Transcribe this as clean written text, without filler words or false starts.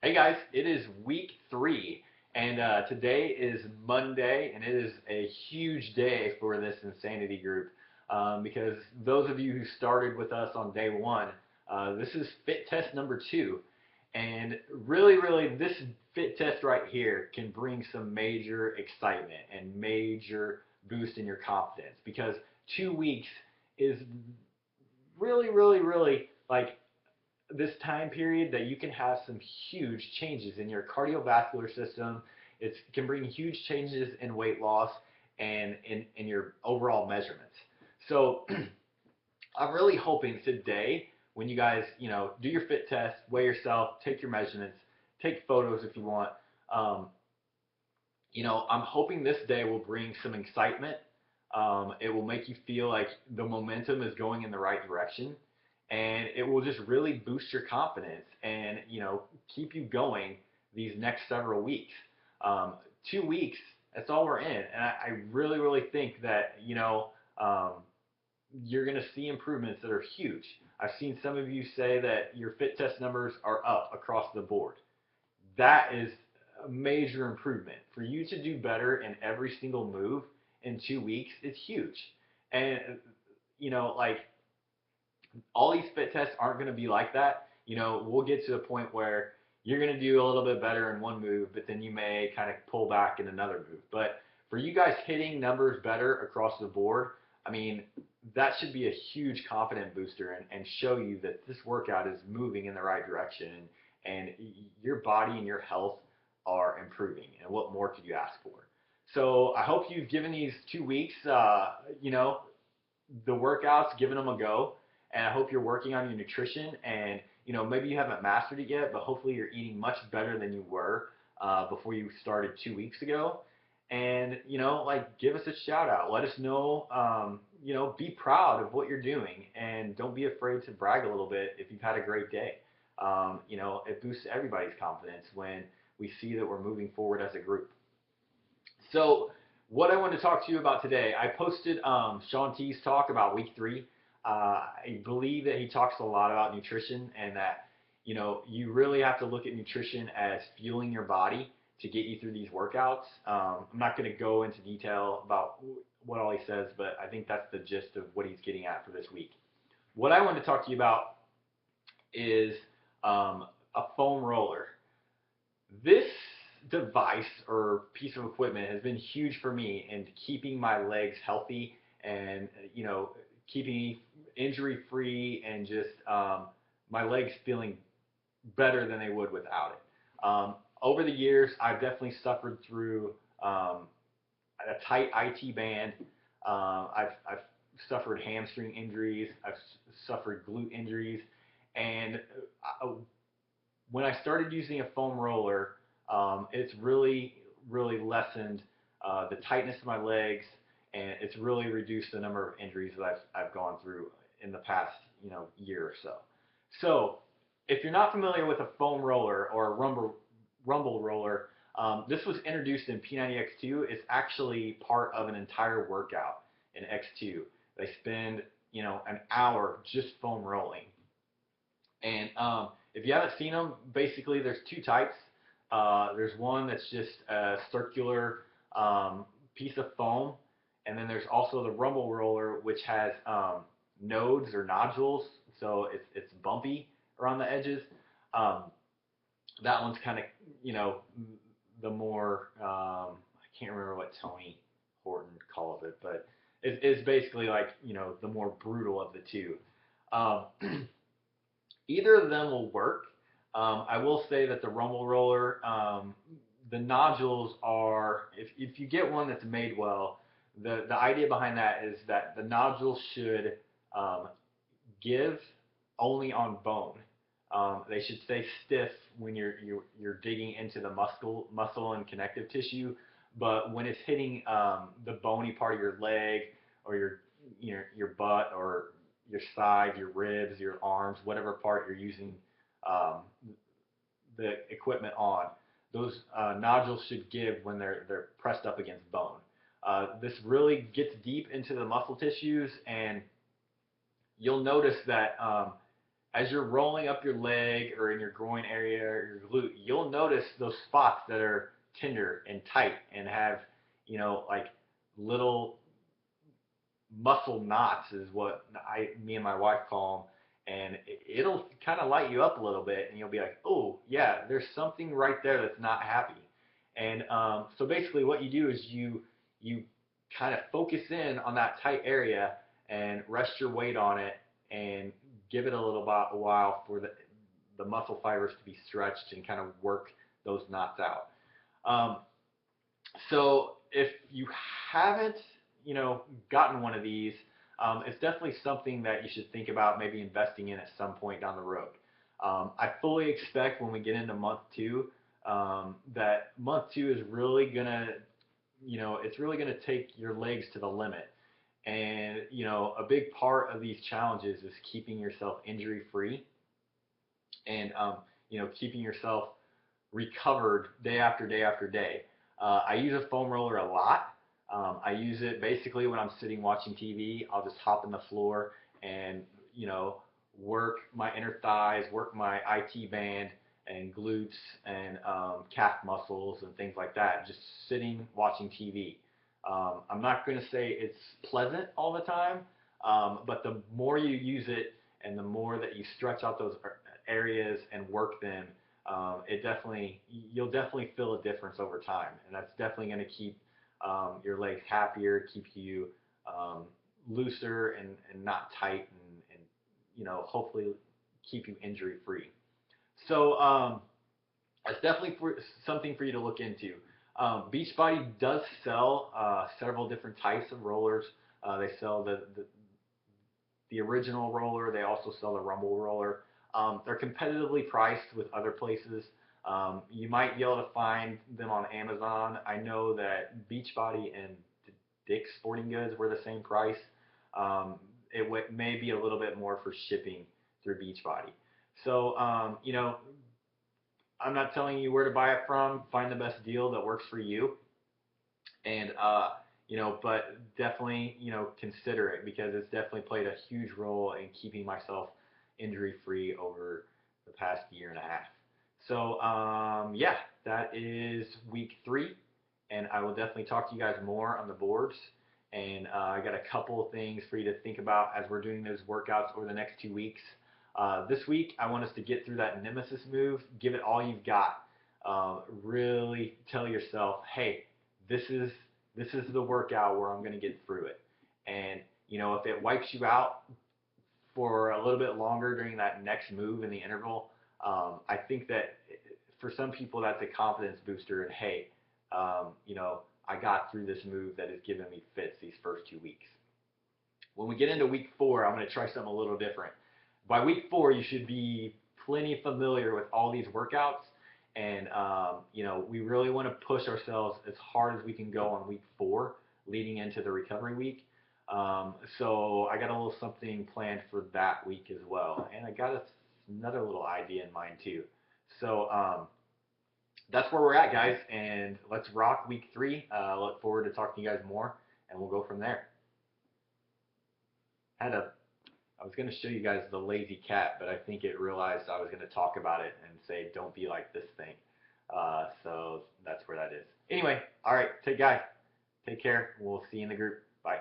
Hey guys, it is week 3, and today is Monday, and it is a huge day for this Insanity group because those of you who started with us on day 1, this is fit test number 2, and really, this fit test right here can bring some major excitement and major boost in your confidence because 2 weeks is really like this time period that you can have some huge changes in your cardiovascular system. It can bring huge changes in weight loss and in your overall measurements. So I'm really hoping today when you guys, do your fit test, weigh yourself, take your measurements, take photos if you want. Um, I'm hoping this day will bring some excitement. It will make you feel like the momentum is going in the right direction, and it will just really boost your confidence and keep you going these next several weeks. 2 weeks, that's all we're in, and I really think that um, you're going to see improvements that are huge. I've seen some of you say that your fit test numbers are up across the board. That is a major improvement. For you to do better in every single move in 2 weeks, it's huge. And like all these fit tests aren't going to be like that. We'll get to a point where you're going to do a little bit better in one move, but then you may kind of pull back in another move. But for you guys hitting numbers better across the board, I mean, that should be a huge confident booster and show you that this workout is moving in the right direction and your body and your health are improving. And what more could you ask for? So I hope you've given these 2 weeks, the workouts, giving them a go, and I hope you're working on your nutrition. And maybe you haven't mastered it yet, but hopefully you're eating much better than you were before you started 2 weeks ago. And like give us a shout out. Let us know. Be proud of what you're doing, and don't be afraid to brag a little bit if you've had a great day. It boosts everybody's confidence when we see that we're moving forward as a group. So, what I wanted to talk to you about today, I posted Shaun T's talk about week 3. I believe that he talks a lot about nutrition and that you really have to look at nutrition as fueling your body to get you through these workouts. I'm not going to go into detail about what all he says, but I think that's the gist of what he's getting at for this week. What I want to talk to you about is a foam roller. This device or piece of equipment has been huge for me in keeping my legs healthy and keeping me injury free and just my legs feeling better than they would without it. Over the years, I've definitely suffered through a tight IT band. I've suffered hamstring injuries. I've suffered glute injuries, and when I started using a foam roller, it's really lessened the tightness of my legs, and it's really reduced the number of injuries that I've gone through in the past year or so. So, if you're not familiar with a foam roller or a rumble roller, this was introduced in P90X2. It's actually part of an entire workout in X2. They spend an hour just foam rolling. And if you haven't seen them, basically there's two types. There's one that's just a circular piece of foam, and then there's also the rumble roller, which has nodes or nodules, so it's bumpy around the edges. Um, that one's kind of the more I can't remember what Tony Horton calls it, but it's basically like the more brutal of the two. Um, Either of them will work. I will say that the rumble roller, the nodules are, if you get one that's made well, the idea behind that is that the nodules should um, give only on bone. They should stay stiff when you're digging into the muscle and connective tissue, but when it's hitting the bony part of your leg or your butt or your side, your ribs, your arms, whatever part you're using um, the equipment on, those nodules should give when they're pressed up against bone. This really gets deep into the muscle tissues, and you'll notice that as you're rolling up your leg or in your groin area or your glute, you'll notice those spots that are tender and tight and have, like little muscle knots is what me and my wife call them, and it'll kind of light you up a little bit, and you'll be like, oh yeah, there's something right there that's not happy, and so basically what you do is you kind of focus in on that tight area and rest your weight on it and give it a while for the muscle fibers to be stretched and kind of work those knots out. Um, so if you haven't, gotten one of these, it's definitely something that you should think about maybe investing in at some point down the road. I fully expect when we get into month two, that month two is really gonna, it's really gonna take your legs to the limit. And a big part of these challenges is keeping yourself injury free and keeping yourself recovered day after day after day. I use a foam roller a lot. I use it basically when I'm sitting watching TV. I'll just hop in the floor and work my inner thighs, work my IT band and glutes and calf muscles and things like that. Just sitting watching TV. I'm not going to say it's pleasant all the time, but the more you use it and the more that you stretch out those areas and work them, you'll definitely feel a difference over time, and that's definitely going to keep your legs happier, keep you looser and not tight, and hopefully keep you injury free. So it's definitely something for you to look into. Beachbody does sell several different types of rollers. They sell the original roller. They also sell the Rumble roller. They're competitively priced with other places. You might be able to find them on Amazon. I know that Beachbody and Dick's Sporting Goods were the same price. It may be a little bit more for shipping through Beachbody. So, I'm not telling you where to buy it from. Find the best deal that works for you, and but definitely consider it because it's definitely played a huge role in keeping myself injury free over the past year and a half. So yeah, that is week 3, and I will definitely talk to you guys more on the boards. And I got a couple of things for you to think about as we're doing those workouts over the next 2 weeks. This week, I want us to get through that Nemesis move, give it all you've got. Really tell yourself, hey, this is the workout where I'm going to get through it. And if it wipes you out for a little bit longer during that next move in the interval, I think that for some people that's a confidence booster. And hey, I got through this move that has given me fits these first 2 weeks. When we get into week 4, I'm going to try something a little different. By week 4, you should be plenty familiar with all these workouts. And, we really want to push ourselves as hard as we can go on week 4 leading into the recovery week. So I got a little something planned for that week as well. And I got another little idea in mind too. So that's where we're at, guys. And let's rock week 3. Look forward to talking to you guys more, and we'll go from there. I was going to show you guys the lazy cat, but I think it realized I was going to talk about it and say, don't be like this thing. So that's where that is. Anyway, all right, guys, take care. We'll see you in the group. Bye.